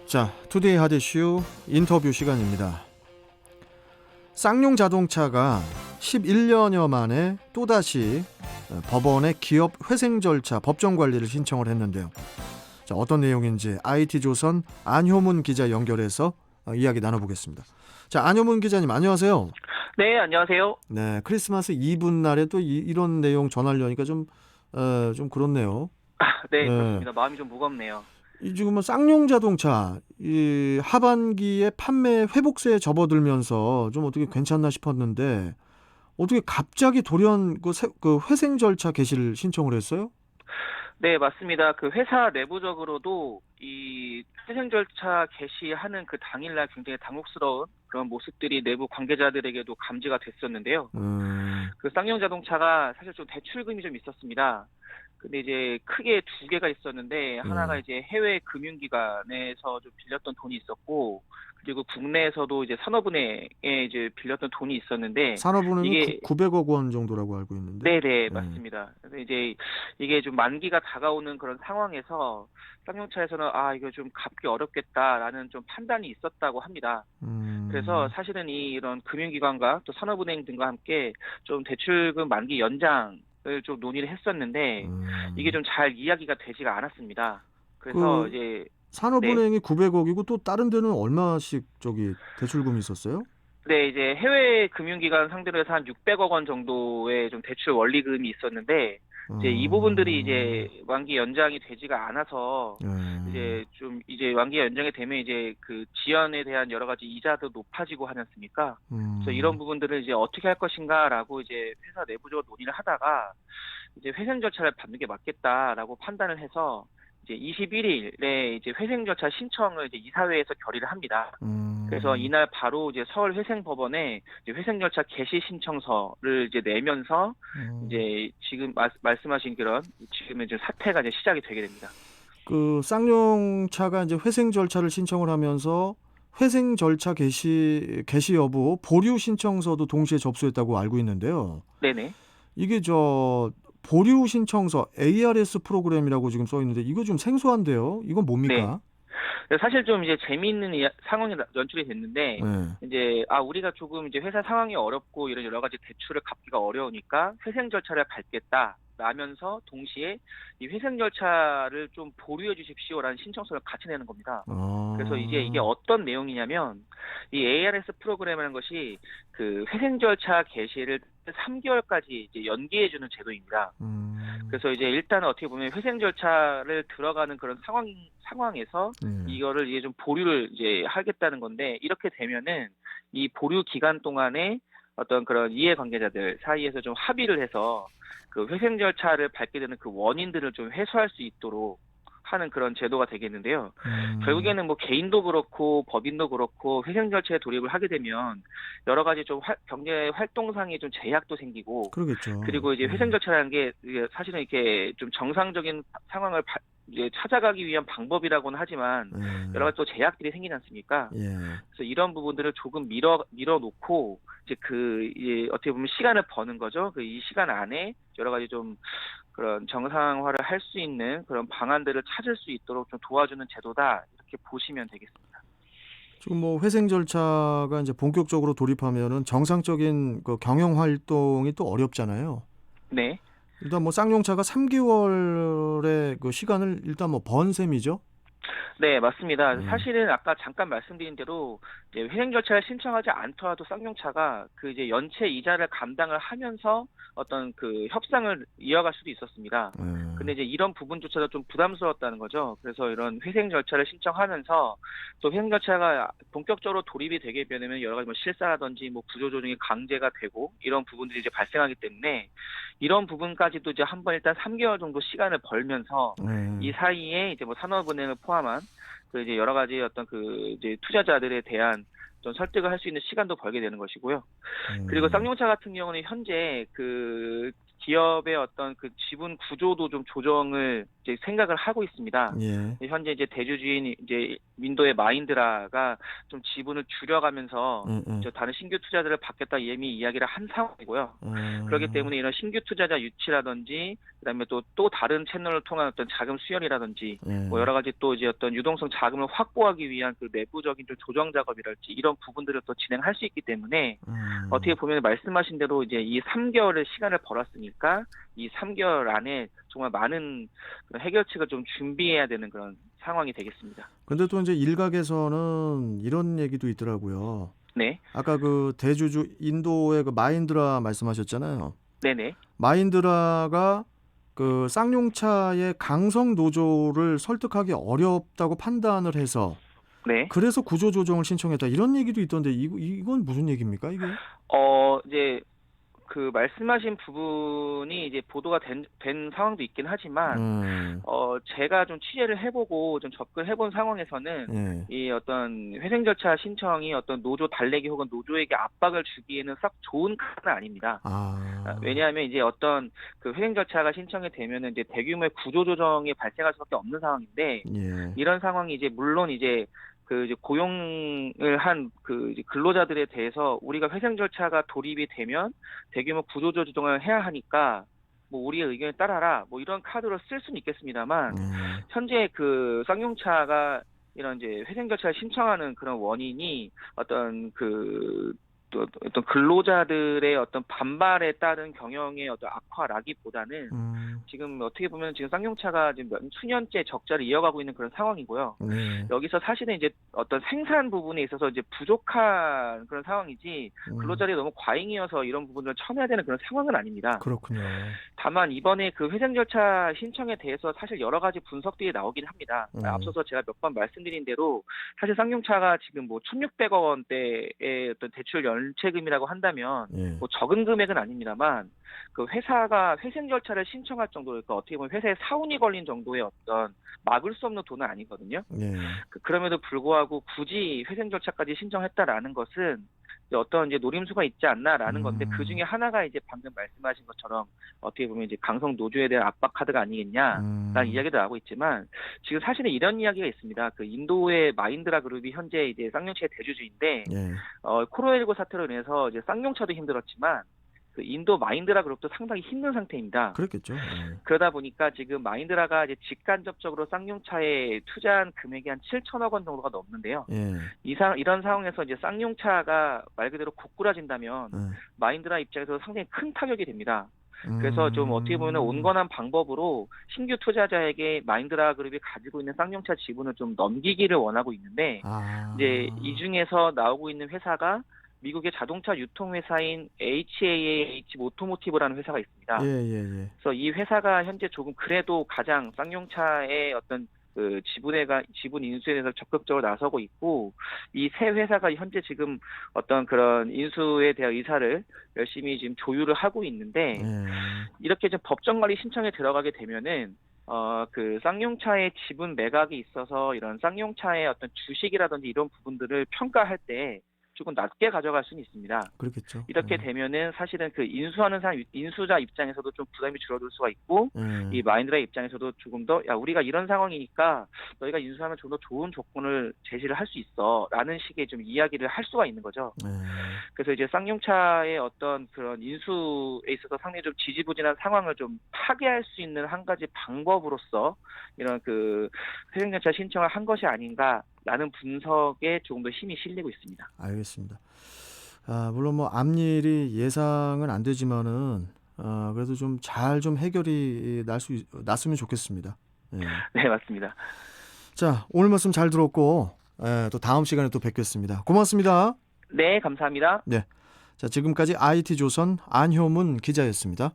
자, 투데이 하드 이슈 인터뷰 시간입니다. 쌍용 자동차가 11년여 만에 또다시 법원에 기업 회생 절차 법정 관리를 신청을 했는데요. 자, 어떤 내용인지 IT조선 안효문 기자 연결해서 이야기 나눠보겠습니다. 자, 안효문 기자님 안녕하세요. 네, 안녕하세요. 네, 크리스마스 이브 날에 또 이런 내용 전하려니까 좀 그렇네요. 네, 네. 그렇습니다. 마음이 좀 무겁네요. 이 지금 뭐 쌍용 자동차 이 하반기에 판매 회복세에 접어들면서 좀 어떻게 괜찮나 싶었는데 어떻게 갑자기 돌연 그 회생 절차 개시를 신청을 했어요? 네, 맞습니다. 그 회사 내부적으로도 이 회생 절차 개시하는 그 당일날 굉장히 당혹스러운 그런 모습들이 내부 관계자들에게도 감지가 됐었는데요. 그 쌍용 자동차가 사실 좀 대출금이 좀 있었습니다. 근데 이제 크게 두 개가 있었는데 하나가 이제 해외 금융기관에서 좀 빌렸던 돈이 있었고, 그리고 국내에서도 이제 산업은행에 이제 빌렸던 돈이 있었는데 산업은행이 이게 900억 원 정도라고 알고 있는데. 네네, 맞습니다. 그래서 이제 이게 좀 만기가 다가오는 그런 상황에서 쌍용차에서는 이거 좀 갚기 어렵겠다라는 좀 판단이 있었다고 합니다. 그래서 사실은 이런 금융기관과 또 산업은행 등과 함께 좀 대출금 만기 연장을 좀 논의를 했었는데 이게 좀 잘 이야기가 되지가 않았습니다. 그래서 그 이제 네. 산업은행이 900억이고 또 다른 데는 얼마씩 대출금이 있었어요? 네, 이제 해외 금융기관 상대로 해서 한 600억 원 정도의 좀 대출 원리금이 있었는데, 이제 이 부분들이 이제 만기 연장이 되지가 않아서, 이제 만기 연장이 되면 이제 그 지연에 대한 여러 가지 이자도 높아지고 하지 않습니까? 그래서 이런 부분들을 이제 어떻게 할 것인가라고 이제 회사 내부적으로 논의를 하다가, 이제 회생 절차를 밟는 게 맞겠다라고 판단을 해서, 이제 21일에 이제 회생 절차 신청을 이제 이사회에서 결의를 합니다. 그래서 이날 바로 이제 서울 회생법원에 이제 회생 절차 개시 신청서를 이제 내면서 이제 지금 말씀하신 그런 지금 이제 사태가 이제 시작이 되게 됩니다. 그 쌍용차가 이제 회생 절차를 신청을 하면서 회생 절차 개시 여부 보류 신청서도 동시에 접수했다고 알고 있는데요. 네네. 이게 보류 신청서 ARS 프로그램이라고 지금 써 있는데 이거 좀 생소한데요. 이건 네. 뭡니까? 사실 좀 이제 재미있는 상황이 연출이 됐는데, 네. 이제 우리가 조금 이제 회사 상황이 어렵고 이런 여러 가지 대출을 갚기가 어려우니까 회생 절차를 밟겠다. 라면서 동시에 이 회생 절차를 좀 보류해 주십시오라는 신청서를 같이 내는 겁니다. 그래서 이제 이게 어떤 내용이냐면 이 ARS 프로그램이라는 것이 그 회생 절차 개시를 3개월까지 이제 연기해 주는 제도입니다. 그래서 이제 일단 어떻게 보면 회생 절차를 들어가는 그런 상황에서 이거를 이제 좀 보류를 이제 하겠다는 건데, 이렇게 되면은 이 보류 기간 동안에 어떤 그런 이해관계자들 사이에서 좀 합의를 해서 그 회생 절차를 밟게 되는 그 원인들을 좀 해소할 수 있도록 하는 그런 제도가 되겠는데요. 결국에는 뭐 개인도 그렇고 법인도 그렇고 회생 절차에 돌입을 하게 되면 여러 가지 좀 경제 활동상의 좀 제약도 생기고, 그러겠죠. 그리고 이제 회생 절차라는 게 이게 사실은 이렇게 좀 정상적인 상황을 이제 찾아가기 위한 방법이라고는 하지만 여러 가지 또 제약들이 생기지 않습니까? 예. 그래서 이런 부분들을 조금 밀어놓고 이제 어떻게 보면 시간을 버는 거죠. 그 이 시간 안에 여러 가지 좀 그런 정상화를 할 수 있는 그런 방안들을 찾을 수 있도록 좀 도와주는 제도다, 이렇게 보시면 되겠습니다. 지금 뭐 회생 절차가 이제 본격적으로 돌입하면은 정상적인 그 경영 활동이 또 어렵잖아요. 네. 일단 뭐 쌍용차가 3개월의 그 시간을 일단 뭐 번 셈이죠. 네, 맞습니다. 사실은 아까 잠깐 말씀드린 대로 이제 회생 절차를 신청하지 않더라도 쌍용차가 그 이제 연체 이자를 감당을 하면서 어떤 그 협상을 이어갈 수도 있었습니다. 근데 이제 이런 부분조차도 좀 부담스러웠다는 거죠. 그래서 이런 회생 절차를 신청하면서 또 회생 절차가 본격적으로 돌입이 되게 되면 여러 가지 뭐 실사라든지 뭐 구조조정이 강제가 되고 이런 부분들이 이제 발생하기 때문에 이런 부분까지도 이제 한번 일단 3개월 정도 시간을 벌면서 이 사이에 이제 뭐 산업은행을 포함한 그 이제 여러 가지 어떤 그 이제 투자자들에 대한 좀 설득을 할 수 있는 시간도 벌게 되는 것이고요. 그리고 쌍용차 같은 경우는 현재 그 기업의 어떤 그 지분 구조도 좀 조정을 이제 생각을 하고 있습니다. 예. 현재 이제 대주주인 이제 인도의 마힌드라가 좀 지분을 줄여가면서 저 다른 신규 투자자를 받겠다 이미 이야기를 한 상황이고요. 그렇기 때문에 이런 신규 투자자 유치라든지 그다음에 또 다른 채널을 통한 어떤 자금 수혈이라든지 예. 뭐 여러 가지 또 이제 어떤 유동성 자금을 확보하기 위한 그 내부적인 좀 조정 작업이랄지 이런 부분들을 또 진행할 수 있기 때문에 어떻게 보면 말씀하신 대로 이제 이 3개월의 시간을 벌었으니까 이 3개월 안에 정말 많은 그런 해결책을 좀 준비해야 되는 그런 상황이 되겠습니다. 근데 또 이제 일각에서는 이런 얘기도 있더라고요. 네, 아까 그 대주주 인도의 그 마힌드라 말씀하셨잖아요. 네네, 마힌드라가 그 쌍용차의 강성 노조를 설득하기 어렵다고 판단을 해서 네. 그래서 구조 조정을 신청했다 이런 얘기도 있던데 이건 무슨 얘기입니까 이게? 이제 그 말씀하신 부분이 이제 보도가 된 상황도 있긴 하지만 제가 좀 취재를 해보고 좀 접근해본 상황에서는 예. 이 어떤 회생 절차 신청이 어떤 노조 달래기 혹은 노조에게 압박을 주기에는 싹 좋은 카드는 아닙니다. 왜냐하면 이제 어떤 그 회생 절차가 신청이 되면은 이제 대규모의 구조 조정이 발생할 수밖에 없는 상황인데 예. 이런 상황이 이제 물론 이제 그 이제 고용을 한 그 근로자들에 대해서 우리가 회생 절차가 도입이 되면 대규모 구조 조정을 해야 하니까 뭐 우리의 의견에 따라라 뭐 이런 카드로 쓸 수는 있겠습니다만 현재 그 쌍용차가 이런 이제 회생 절차를 신청하는 그런 원인이 어떤 그 또 어떤 근로자들의 어떤 반발에 따른 경영의 어떤 악화라기보다는 지금 어떻게 보면 지금 쌍용차가 지금 수년째 적자를 이어가고 있는 그런 상황이고요. 네. 여기서 사실은 이제 어떤 생산 부분에 있어서 이제 부족한 그런 상황이지 근로자들이 너무 과잉이어서 이런 부분을 쳐내야 되는 그런 상황은 아닙니다. 그렇군요. 다만 이번에 그 회생 절차 신청에 대해서 사실 여러 가지 분석들이 나오긴 합니다. 앞서서 제가 몇 번 말씀드린 대로 사실 쌍용차가 지금 뭐 1,600억 원대의 어떤 대출 연체금이라고 한다면 예. 뭐 적은 금액은 아닙니다만 그 회사가 회생 절차를 신청할 정도로 그러니까 어떻게 보면 회사에 사운이 걸린 정도의 어떤 막을 수 없는 돈은 아니거든요. 예. 그럼에도 불구하고 굳이 회생 절차까지 신청했다라는 것은 어떤 이제 노림수가 있지 않나라는 건데 그 중에 하나가 이제 방금 말씀하신 것처럼 어떻게 보면 이제 강성 노조에 대한 압박 카드가 아니겠냐라는 이야기도 나오고 있지만 지금 사실은 이런 이야기가 있습니다. 그 인도의 마힌드라 그룹이 현재 이제 쌍용차의 대주주인데 예. 코로나19 사태로 인해서 이제 쌍용차도 힘들었지만 그 인도 마힌드라 그룹도 상당히 힘든 상태입니다. 그렇겠죠. 예. 그러다 보니까 지금 마힌드라가 이제 직간접적으로 쌍용차에 투자한 금액이 한 7천억 원 정도가 넘는데요. 예. 이런 상황에서 이제 쌍용차가 말 그대로 고꾸라진다면 마힌드라 입장에서 상당히 큰 타격이 됩니다. 그래서 좀 어떻게 보면 온건한 방법으로 신규 투자자에게 마힌드라 그룹이 가지고 있는 쌍용차 지분을 좀 넘기기를 원하고 있는데 이제 이 중에서 나오고 있는 회사가 미국의 자동차 유통회사인 HAH 오토모티브라는 회사가 있습니다. 예. 그래서 이 회사가 현재 조금 그래도 가장 쌍용차의 어떤 그 지분 인수에 대해서 적극적으로 나서고 있고 이 세 회사가 현재 지금 어떤 그런 인수에 대한 의사를 열심히 지금 조율을 하고 있는데 이렇게 좀 법정 관리 신청에 들어가게 되면은 그 쌍용차의 지분 매각이 있어서 이런 쌍용차의 어떤 주식이라든지 이런 부분들을 평가할 때 조금 낮게 가져갈 수는 있습니다. 그렇겠죠. 이렇게 되면은 사실은 그 인수하는 사람, 인수자 입장에서도 좀 부담이 줄어들 수가 있고, 이 마힌드라 입장에서도 조금 더, 야, 우리가 이런 상황이니까 너희가 인수하면 좀 더 좋은 조건을 제시를 할 수 있어. 라는 식의 좀 이야기를 할 수가 있는 거죠. 그래서 이제 쌍용차의 어떤 그런 인수에 있어서 상당히 좀 지지부진한 상황을 좀 파괴할 수 있는 한 가지 방법으로서 이런 그 회생절차 신청을 한 것이 아닌가라는 분석에 조금 더 힘이 실리고 있습니다. 알겠습니다. 물론 뭐 앞일이 예상은 안 되지만은 그래도 좀 잘 좀 해결이 났으면 좋겠습니다. 예. 네, 맞습니다. 자, 오늘 말씀 잘 들었고 또 다음 시간에 또 뵙겠습니다. 고맙습니다. 네, 감사합니다. 네. 자, 지금까지 IT조선 안효문 기자였습니다.